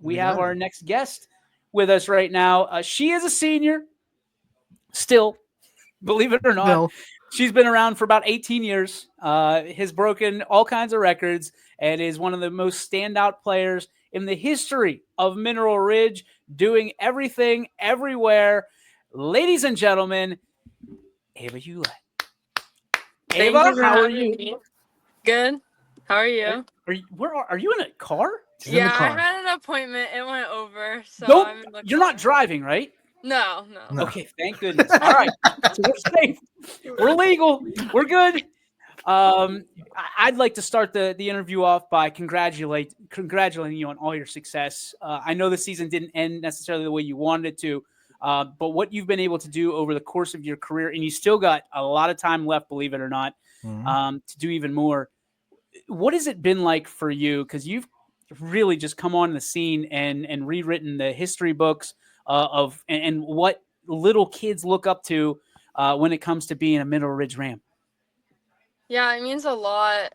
We We have got our it. next guest with us right now. She is a senior still, believe it or not. Still, She's been around for about 18 years, has broken all kinds of records, and is one of the most standout players in the history of Mineral Ridge, doing everything, everywhere. Ladies and gentlemen, Ava Hulett. Thank Ava, you for how are having you? me. Good. How are Are, you? are you in a car? she's in the Yeah, I car. had an appointment. It went over, so Don't. I'm in the You're not car. driving, right? No, no. No. Okay, thank goodness. All right, so we're safe. We're legal. We're good. I'd like to start the interview off by congratulating you on all your success. I know the season didn't end necessarily the way you wanted it to, but what you've been able to do over the course of your career, and you still got a lot of time left, believe it or not, Mhm. to do even more. What has it been like for you? Because you've really just come on the scene and rewritten the history books of and what little kids look up to when it comes to being a Mineral Ridge Ram. Yeah, it means a lot.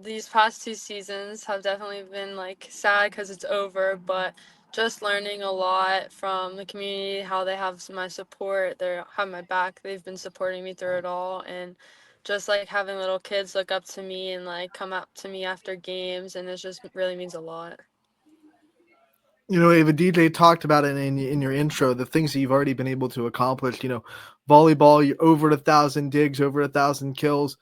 These past 2 seasons have definitely been like sad because it's over, but just learning a lot from the community, how they have my support, they have my back. They've been supporting me through it all, and just like having little kids look up to me and like come up to me after games, and it just really means a lot. Ava DJ talked about it in your intro, the things that you've already been able to accomplish. Volleyball, you over 1,000 digs, over 1,000 kills.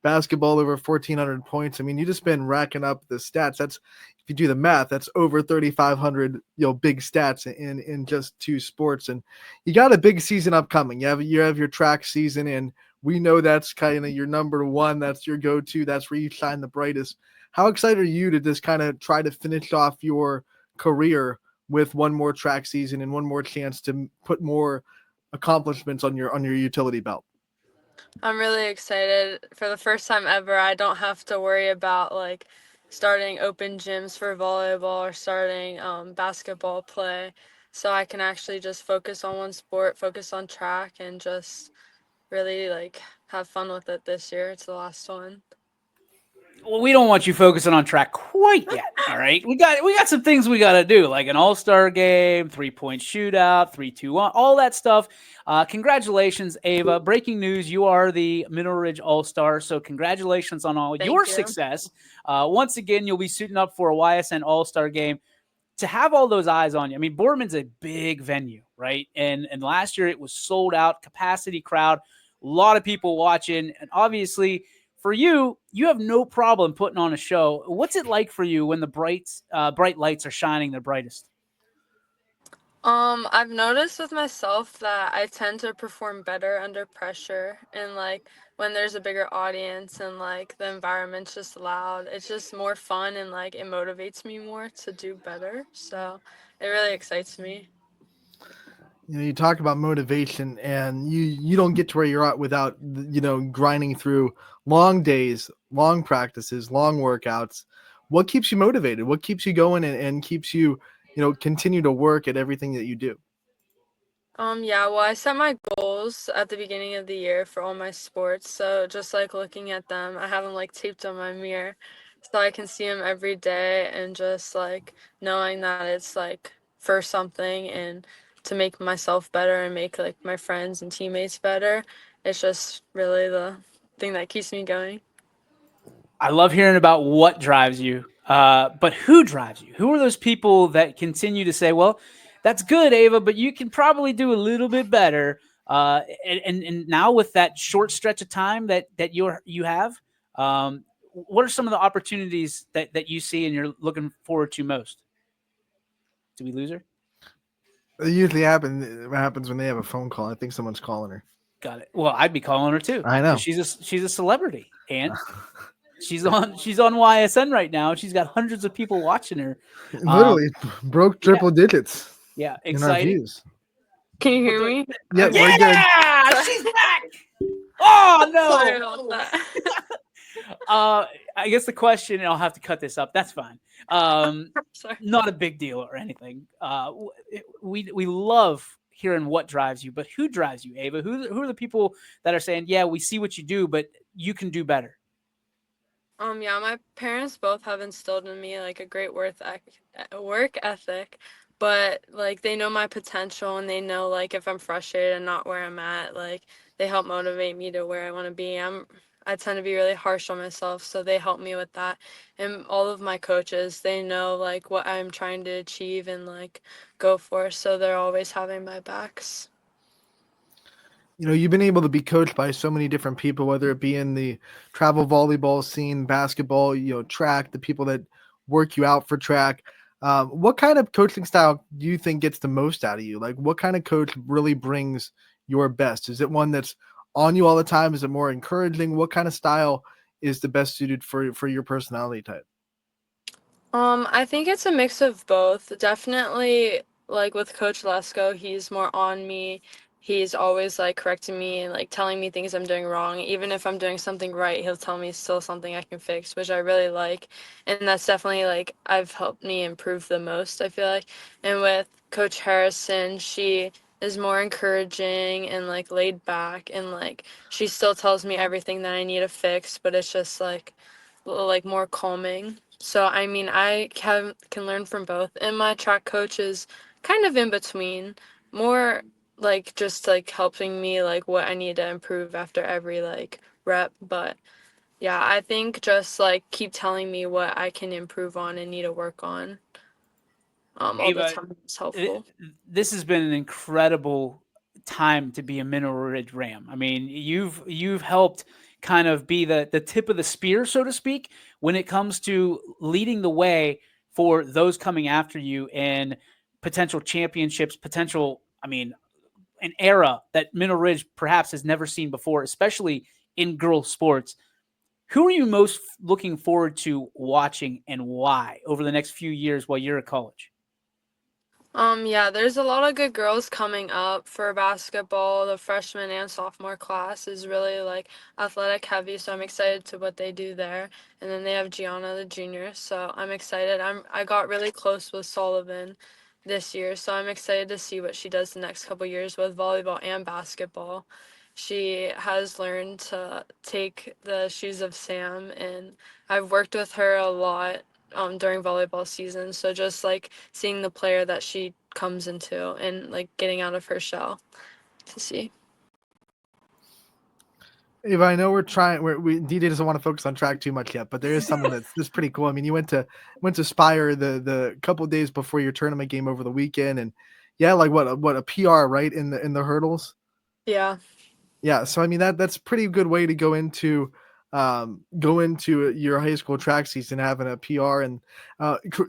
Basketball, over 1,400 points. I mean, you just been racking up the stats. That's if you do the math, that's over 3,500 big stats in just two sports. And you got a big season upcoming. You have your track season, and we know that's kind of your number one. That's your go-to. That's where you shine the brightest. How excited are you to just kind of try to finish off your career with one more track season and one more chance to put more accomplishments on your utility belt? I'm really excited. For the first time ever, I don't have to worry about like starting open gyms for volleyball or starting basketball play. So I can actually just focus on one sport, focus on track, and just really like have fun with it this year. It's the last one. Well, we don't want you focusing on track quite yet. All right, we got some things we got to do, like an all-star game, 3-point shootout, 3-2-1, all that stuff. Congratulations, Ava! Breaking news: you are the Mineral Ridge All-Star. So congratulations on all your Thank you. success. Once again, you'll be suiting up for a YSN All-Star game. To have all those eyes on you, I mean, Boardman's a big venue, right? And last year it was sold out, capacity crowd, a lot of people watching, and obviously for you, you have no problem putting on a show. What's it like for you when the bright lights are shining their brightest? I've noticed with myself that I tend to perform better under pressure and like when there's a bigger audience and like the environment's just loud. It's just more fun and like it motivates me more to do better. So it really excites me. You talk about motivation, and you don't get to where you're at without grinding through long days, long practices, long workouts. What keeps you motivated? What keeps you going and keeps you continue to work at everything that you do? Yeah, well, I set my goals at the beginning of the year for all my sports. So just like looking at them, I have them like taped on my mirror so I can see them every day and just like knowing that it's like for something and to make myself better and make like my friends and teammates better. It's just really the thing that keeps me going. I love hearing about what drives you, but who drives you? Who are those people that continue to say, "Well, that's good, Ava, but you can probably do a little bit better." And now with that short stretch of time that you have, what are some of the opportunities that you see and you're looking forward to most? Did we lose her? It usually happens when they have a phone call. I think someone's calling her. Got it. Well, I'd be calling her too I because know. she's a celebrity and she's on YSN right now. She's got hundreds of people watching her. Um, Literally broke yeah, triple digits yeah, in our exciting. views. Can you But hear me? Yeah, Okay. we're good. yeah, Sorry. she's back. Oh Sorry no. about that. I guess the question, and I'll have to cut this up. That's fine. Sorry. Not a big deal or anything. We love hearing what drives you, but who drives you, Ava? Who are the people that are saying, yeah, we see what you do, but you can do better? Yeah, my parents both have instilled in me like a great work ethic, but like they know my potential and they know like if I'm frustrated and not where I'm at, like they help motivate me to where I want to be. I tend to be really harsh on myself, so they help me with that. And all of my coaches, they know like what I'm trying to achieve and like go for, so they're always having my backs. You've been able to be coached by so many different people, whether it be in the travel volleyball scene, basketball, track, the people that work you out for track. What kind of coaching style do you think gets the most out of you? Like, what kind of coach really brings your best? Is it one that's on you all the time? Is it more encouraging? What kind of style is the best suited for your personality type? I think it's a mix of both. Definitely, like with Coach Lesko, he's more on me. He's always like correcting me and like telling me things I'm doing wrong. Even if I'm doing something right, he'll tell me still something I can fix, which I really like. And that's definitely like I've helped me improve the most, I feel like. And with Coach Harrison, she is more encouraging and like laid back and like she still tells me everything that I need to fix, but it's just like more calming. So I mean, I can learn from both. And my track coach is kind of in between, more like just like helping me like what I need to improve after every like rep. But yeah, I think just like keep telling me what I can improve on and need to work on all the Ava, time is th- helpful. this has been an incredible time to be a Mineral Ridge Ram. I mean, you've helped kind of be the tip of the spear, so to speak, when it comes to leading the way for those coming after you in potential championships, potential. I mean, an era that Mineral Ridge perhaps has never seen before, especially in girls sports. Who are you most looking forward to watching and why over the next few years while you're at college? Yeah, there's a lot of good girls coming up for basketball. The freshman and sophomore class is really like athletic heavy, so I'm excited to what they do there. And then they have Gianna, the junior, so I'm excited. I got really close with Sullivan this year, so I'm excited to see what she does the next couple years with volleyball and basketball. She has learned to take the shoes of Sam, and I've worked with her a lot during volleyball season. So just like seeing the player that she comes into and like getting out of her shell to see. Eva, I know we're trying. DJ doesn't want to focus on track too much yet, but there is something that's pretty cool. I mean, you went to Spire the couple days before your tournament game over the weekend, and yeah, like what a PR, right, in the hurdles. Yeah. Yeah, so I mean that's a pretty good way to go into your high school track season having a PR. And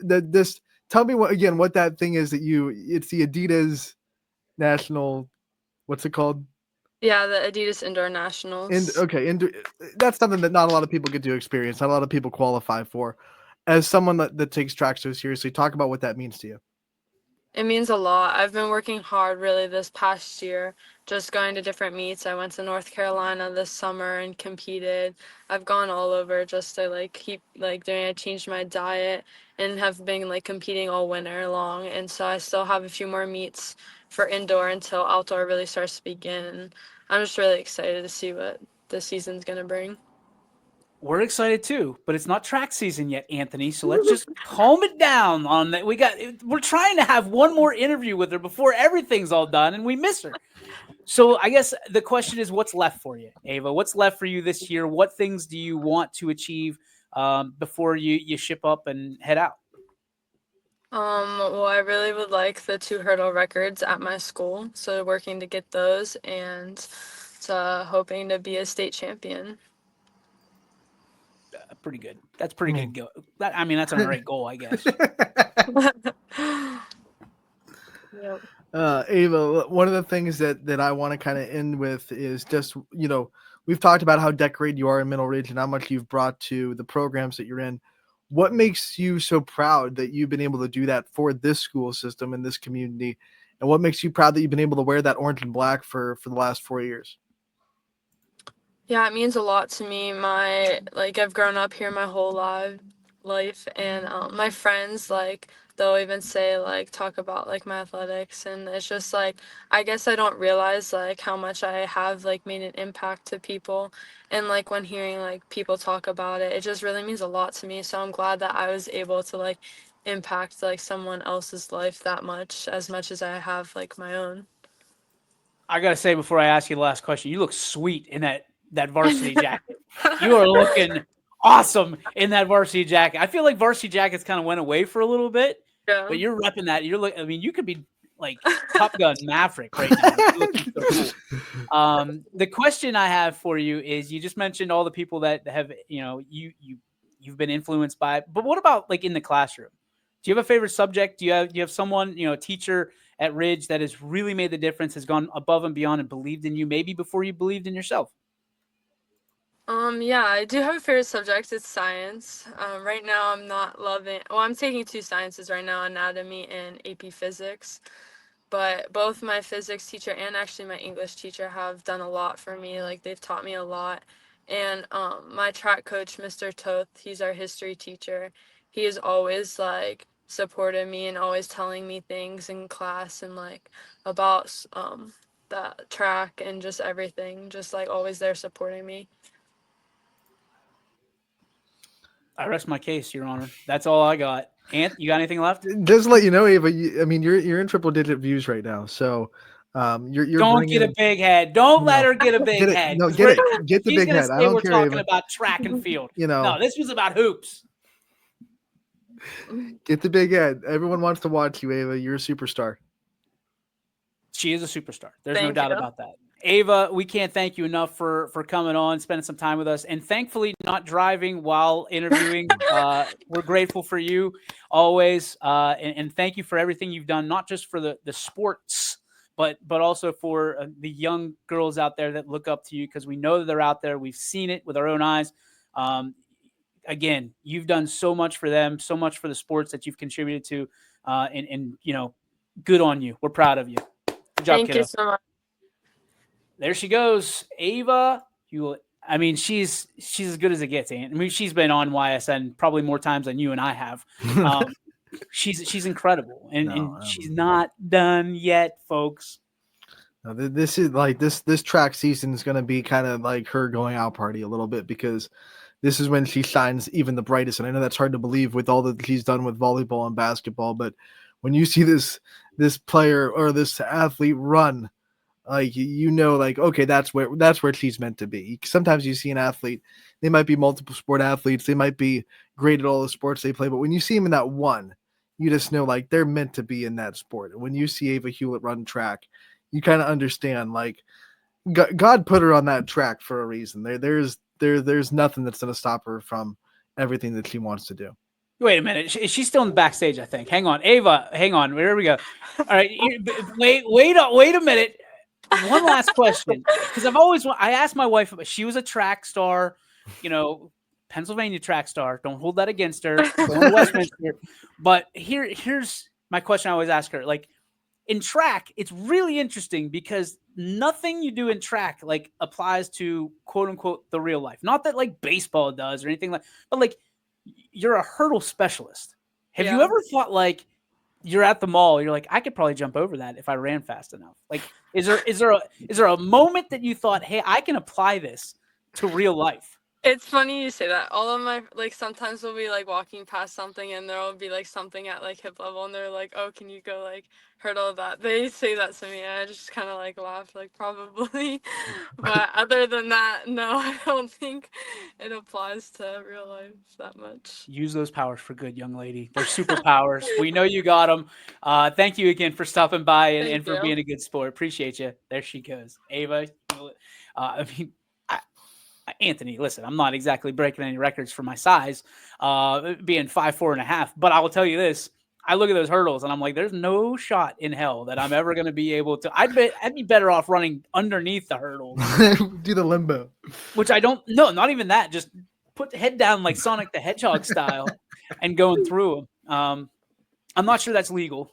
this tell me what that thing is that it's the Adidas national, what's it called? Yeah, the Adidas Indoor And Nationals. okay, and that's something that not a lot of people get to experience, not a lot of people qualify for. As someone that takes track so seriously, talk about what that means to you. It means a lot. I've been working hard really this past year, just going to different meets. I went to North Carolina this summer and competed. I've gone all over just to like keep like doing. I changed my diet and have been like competing all winter long. And so I still have a few more meets for indoor until outdoor really starts to begin. And I'm just really excited to see what the season's gonna bring. We're excited too, but it's not track season yet, Anthony. So let's just calm it down on that. We're trying to have one more interview with her before everything's all done and we miss her. So I guess the question is what's left for you, Ava? What's left for you this year? What things do you want to achieve before you ship up and head out? Well, I really would like the two hurdle records at my school, so working to get those and hoping to be a state champion. Pretty good. That's pretty I good. mean, I mean, that's an all right goal, I guess. Yep. Ava, one of the things that I want to kind of end with is just we've talked about how decorated you are in Middle Ridge and how much you've brought to the programs that you're in. What makes you so proud that you've been able to do that for this school system and this community, and what makes you proud that you've been able to wear that orange and black for the last 4 years? Yeah, it means a lot to me. I've grown up here my whole life, and my friends like they'll even say like talk about like my athletics, and it's just like I guess I don't realize like how much I have like made an impact to people, and like when hearing like people talk about it, it just really means a lot to me. So I'm glad that I was able to like impact like someone else's life that much as I have like my own. I gotta say before I ask you the last question, you look sweet in that varsity jacket. You are looking awesome in that varsity jacket. I feel like varsity jackets kind of went away for a little bit, Yeah. but you're repping that. I mean, you could be like Top Gun Maverick right now. You're looking so cool. The question I have for you is: you just mentioned all the people that have, you've been influenced by, but what about like in the classroom? Do you have a favorite subject? Do you have someone, a teacher at Ridge that has really made the difference, has gone above and beyond and believed in you, maybe before you believed in yourself? Yeah, I do have a favorite subject. It's science. Right now I'm not loving, well, I'm taking two sciences right now, anatomy and AP physics. But both my physics teacher and actually my English teacher have done a lot for me. Like they've taught me a lot. And my track coach, Mr. Toth, he's our history teacher. He is always like supported me and always telling me things in class and like about the track and just everything. Just like always there supporting me. I rest my case, Your Honor. That's all I got. Ant, you got anything left? Just to let you know, Ava. I mean, you're in triple digit views right now, so you're Don't get a bringing big head. Don't let no her get a big get it head no because get we're it get the she's big gonna head. I say don't we're care, talking Ava. about track and field. You No, know, this was about hoops. get the big head. Everyone wants to watch you, Ava. You're a superstar. She is a superstar. There's no Thank doubt you. about that. Ava, we can't thank you enough for coming on, spending some time with us, and thankfully not driving while interviewing. We're grateful for you always, and thank you for everything you've done, not just for the sports, but also for the young girls out there that look up to you, because we know that they're out there. We've seen it with our own eyes. Um, Again, you've done so much for them, so much for the sports that you've contributed to, and good on you. We're proud of you. Good job, Thank you kiddo. so much. There she goes, Ava. I mean, she's as good as it gets, Aunt. I mean, she's been on YSN probably more times than you and I have. Um, she's incredible, and No, she's not done yet, folks. no, this is like this track season is going to be kind of like her going out party a little bit, because this is when she shines even the brightest. And I know that's hard to believe with all that she's done with volleyball and basketball, but when you see this player or this athlete run, like like, okay, that's where she's meant to be. Sometimes you see an athlete, they might be multiple sport athletes, they might be great at all the sports they play, but when you see them in that one, you just know like they're meant to be in that sport. And when you see Ava Hewlett run track, you kind of understand like God put her on that track for a reason. There's nothing that's going to stop her from everything that she wants to do. Wait a minute, she's still in the backstage, I think. Hang on, Ava. Hang on. There we go. All right, wait a minute. One last question, because I asked my wife. She was a track star, Pennsylvania track star. Don't hold that against her. Going to Westminster. But here's my question. I always ask her, like, in track, it's really interesting because nothing you do in track like applies to quote unquote the real life. Not that like baseball does or anything but like you're a hurdle specialist. Have you Yeah. ever thought like you're at the mall, you're like, I could probably jump over that if I ran fast enough? Like, is there a moment that you thought, hey, I can apply this to real life? It's funny you say that. All of my, like, sometimes we'll be like walking past something and there will be like something at like hip level and they're like, oh, can you go like hurdle that? They say that to me and I just kind of like laugh, like, probably. But other than that, no, I don't think it applies to real life that much. Use those powers for good, young lady. They're superpowers. We know you got them. Thank you again for stopping by and Thank for you. being a good sport. Appreciate you. There she goes. Ava. I mean, Anthony, listen, I'm not exactly breaking any records for my size, being 5'4.5", but I will tell you this. I look at those hurdles and I'm like, there's no shot in hell that I'm ever going to be able to. I'd be better off running underneath the hurdles, Do the limbo. which I don't know. Not even that. Just put the head down like Sonic the Hedgehog style and going through them. I'm not sure that's legal.